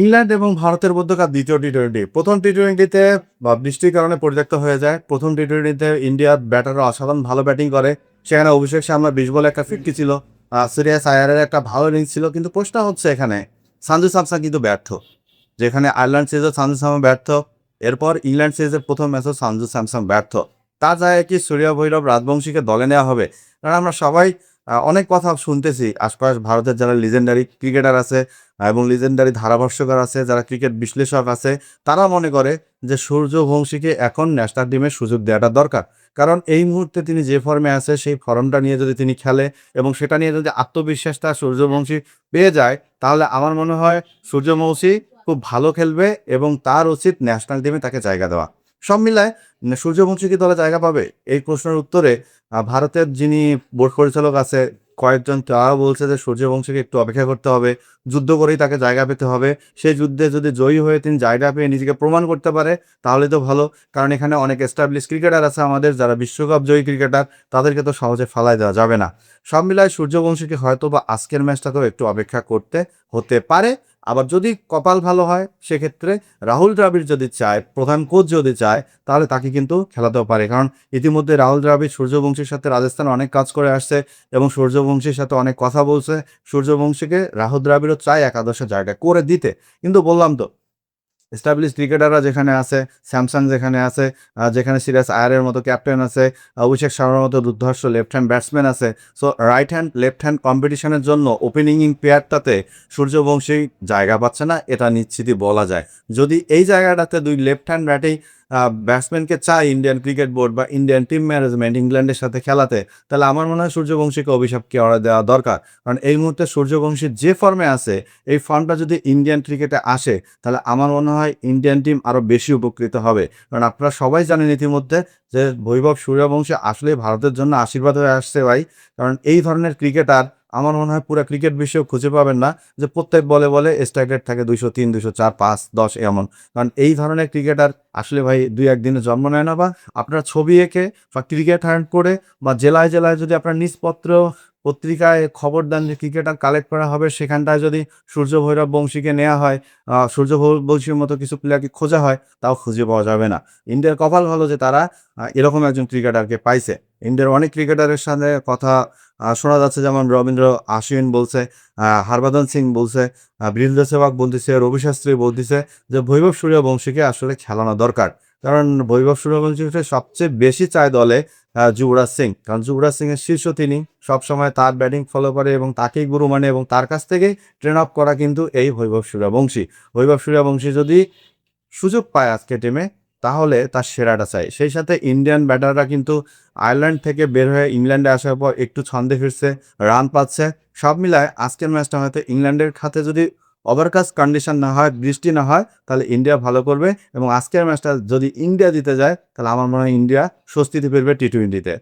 England এবং ভারতের মধ্যকার দ্বিতীয় টি-টোয়েন্টি। প্রথম টি-টোয়েন্টিতে বৃষ্টির কারণে পরিত্যক্ত হয়ে যায়। প্রথম টি-টোয়েন্টিতে ইন্ডিয়ার ব্যাটাররা অসাধারণ ভালো ব্যাটিং করে। সেখানে অভিষেক শর্মা ২০ বলে একটা 50 ছিল। সিরিয়াস আয়ারের একটা ভালো ইনিংস ছিল। কিন্তু প্রশ্ন হচ্ছে এখানে সঞ্জু স্যামসন কিন্তু ব্যর্থ। যেখানে আয়ারল্যান্ড সিরিজে সঞ্জু স্যামসন ব্যর্থ। এরপর ইংল্যান্ড সিরিজের প্রথম ম্যাচেও সঞ্জু স্যামসন ব্যর্থ। তার জায়গায় কি সূর্য ভৈরব রাজবংশীকে দলে নেওয়া হবে? কারণ আমরা সবাই অনেক কথা শুনতেছি আশপাশ ভারতের যারা লিজেন্ডারি ক্রিকেটার আছে এবং লিজেন্ডারি ধারাভাষ্যকার আছে, যারা ক্রিকেট বিশ্লেষক আছে, তারা মনে করে যে সূর্যবংশীকে এখন ন্যাশনাল টিমের সুযোগ দেওয়াটা দরকার। কারণ এই মুহূর্তে তিনি যে ফর্মে আছে সেই ফর্মটা নিয়ে যদি তিনি খেলে এবং সেটা নিয়ে যদি আত্মবিশ্বাসটা সূর্যবংশী পেয়ে যায়, তাহলে আমার মনে হয় সূর্যবংশী খুব ভালো খেলবে এবং তার উচিত ন্যাশনাল টিমে তাকে জায়গা দেওয়া। সব মিলায় সূর্যবংশী কি দলে জায়গা পাবে? এই প্রশ্নের উত্তরে ভারতের যিনি বোর্ড পরিচালক আছে কয়েকজন তারা বলছে যে সূর্যবংশীকে একটু অপেক্ষা করতে হবে। যুদ্ধ করেই তাকে জায়গা পেতে হবে। সেই যুদ্ধে যদি জয়ী হয়ে তিনি জায়গা পেয়ে নিজেকে প্রমাণ করতে পারে তাহলে তো ভালো। কারণ এখানে অনেক এস্টাবলিশ ক্রিকেটার আছে আমাদের যারা বিশ্বকাপ জয়ী ক্রিকেটার, তাদেরকে তো সহজে ফালায় দেওয়া যাবে না। সব মিলায় সূর্যবংশীকে হয়তোবা আজকের ম্যাচটাতেও একটু অপেক্ষা করতে হতে পারে। আবার যদি কপাল ভালো হয় সেক্ষেত্রে রাহুল দ্রাবিড় যদি চায়, প্রধান কোচ যদি চায়, তাহলে তাকে কিন্তু খেলাতেও পারে। কারণ ইতিমধ্যে রাহুল দ্রাবিড় সূর্যবংশীর সাথে রাজস্থানে অনেক কাজ করে আসছে এবং সূর্যবংশীর সাথে অনেক কথা বলছে। সূর্যবংশীকে রাহুল দ্রাবিড়ও চায় একাদশে জায়গা করে দিতে। কিন্তু বললাম তো এস্টাবলিশ ক্রিকেটাররা যেখানে আছে, স্যামসন যেখানে আছে, যেখানে সিরাজ আয়ারের মতো ক্যাপ্টেন আছে, অভিষেক শর্মার মতো দুর্ধর্ষ লেফট হ্যান্ড ব্যাটসম্যান আছে। So right hand, left hand কম্পিটিশনের জন্য ওপেনিং পেয়ারটাতে সূর্যবংশী জায়গা পাচ্ছে না, এটা নিশ্চিতই বলা যায়। যদি এই জায়গাটাতে ২ লেফট হ্যান্ড ব্যাটসম্যানকে চায় ইন্ডিয়ান ক্রিকেট বোর্ড বা ইন্ডিয়ান টিম ম্যানেজমেন্ট ইংল্যান্ডের সাথে খেলাতে, তাহলে আমার মনে হয় সূর্যবংশীকে অভিশাপ কেওয়া দেওয়া দরকার। কারণ এই মুহূর্তে সূর্যবংশী যে ফর্মে আছে, এই ফর্মটা যদি ইন্ডিয়ান ক্রিকেটে আসে, তাহলে আমার মনে হয় ইন্ডিয়ান টিম আরও বেশি উপকৃত হবে। কারণ আপনারা সবাই জানেন ইতিমধ্যে যে বৈভব সূর্যবংশী আসলেই ভারতের জন্য আশীর্বাদ হয়ে আসছে ভাই। কারণ এই ধরনের ক্রিকেটার আমার মনে হয় পুরা ক্রিকেট বিশ্বেও খুঁজে পাবেন না, যে প্রত্যেক বলে, বলে স্ট্রাইক রেট থাকে ২০৩, ২০৪, ৫, ১০ এমন। কারণ এই ধরনের ক্রিকেটার আসলে ভাই ২-১ দিনে জন্ম নেয় না, বা আপনারা ছবি এঁকে বা ক্রিকেট হান্ট করে বা জেলায়, জেলায় যদি আপনার নিউজপত্র পত্রিকায় খবর দেন যে ক্রিকেটার কালেক্ট করা হবে, সেখানটায় যদি সূর্য ভৈরব বংশীকে নেওয়া হয়, সূর্য বংশীর মতো কিছু প্লেয়ারকে খোঁজা হয়, তাও খুঁজে পাওয়া যাবে না। ইন্ডিয়ার কপাল ভালো যে তারা এরকম একজন ক্রিকেটারকে পাইছে। ইন্ডিয়ার অনেক ক্রিকেটারের সাথে কথা শোনা যাচ্ছে, যেমন রবীন্দ্র আশ্বিন বলছে, হরভজন সিং বলছে, বীরেন্দ্র সেহবাগ বলতেছে, রবি শাস্ত্রী বলতেছে যে ভৈভব সূর্যবংশীকে আসলে খেলানো দরকার। কারণ ভৈভব সূর্যবংশীকে সবচেয়ে বেশি চায় দলে যুবরাজ সিং। কারণ যুবরাজ সিংয়ের শীর্ষ তিনি, সবসময় তার ব্যাটিং ফলো করে এবং তাকেই গুরু মানে এবং তার কাছ থেকেই ট্রেন আপ করা কিন্তু এই ভৈভব সূর্যবংশী। ভৈভব সূর্যবংশী যদি সুযোগ পায় আজকে টিমে, তাহলে তার সেরাটা চাই। সেই সাথে ইন্ডিয়ান ব্যাটাররা কিন্তু আয়ারল্যান্ড থেকে বের হয়ে ইংল্যান্ডে আসার পর একটু ছন্দে ফিরছে, রান পাচ্ছে। সব মিলায় আজকের ম্যাচটা হয়তো ইংল্যান্ডের খাতে যদি ওভারকাস্ট কন্ডিশন না হয়, বৃষ্টি না হয়, তাহলে ইন্ডিয়া ভালো করবে এবং আজকের ম্যাচটা যদি ইন্ডিয়া জিতে যায়, তাহলে আমার মনে হয় ইন্ডিয়া স্বস্তিতে ফিরবে টি-টোয়েন্টিতে।